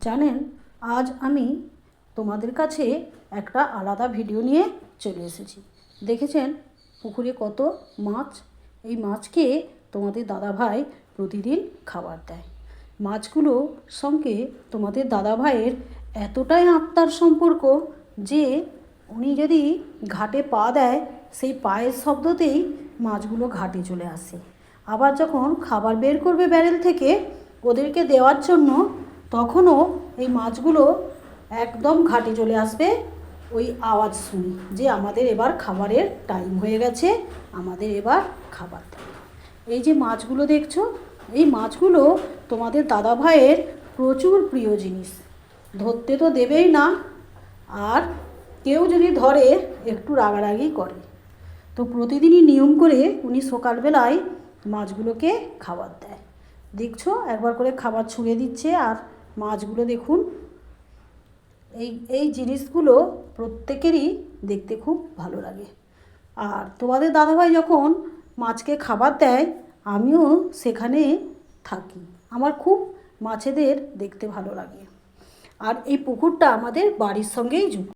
জানেন, আজ আমি তোমাদের কাছে একটা আলাদা ভিডিও নিয়ে চলে এসেছি। দেখেছেন পুকুরে কত মাছ। এই মাছকে তোমাদের দাদাভাই প্রতিদিন খাবার দেয়। মাছগুলোর সঙ্গে তোমাদের দাদাভাইয়ের এতটাই আত্মার সম্পর্ক যে উনি যদি ঘাটে পা দেয়, সেই পায়ের শব্দতেই মাছগুলো ঘাটে চলে আসে। আবার যখন খাবার বের করবে ব্যারেল থেকে ওদেরকে দেওয়ার জন্য, তখনও এই মাছগুলো একদম ঘাটে চলে আসবে ওই আওয়াজ শুনে যে আমাদের এবার খাবারের টাইম হয়ে গেছে, আমাদের এবার খাবার দেবে। এই যে মাছগুলো দেখছো, এই মাছগুলো তোমাদের দাদাভাইয়ের প্রচুর প্রিয় জিনিস। ধরতে তো দেবেই না, আর কেউ যদি ধরে একটু রাগারাগি করে। তো প্রতিদিনই নিয়ম করে উনি সকালবেলায় মাছগুলোকে খাবার দেয়। দেখছো একবার করে খাবার ছুঁড়ে দিচ্ছে, আর মাছগুলো দেখুন। এই জিনিসগুলো প্রত্যেকেরই দেখতে খুব ভালো লাগে। আর তোমাদের দাদাভাই যখন মাছকে খাবার দেয়, আমিও সেখানে থাকি। আমার খুব মাছেদের দেখতে ভালো লাগে। আর এই পুকুরটা আমাদের বাড়ির সঙ্গেই যুক্ত।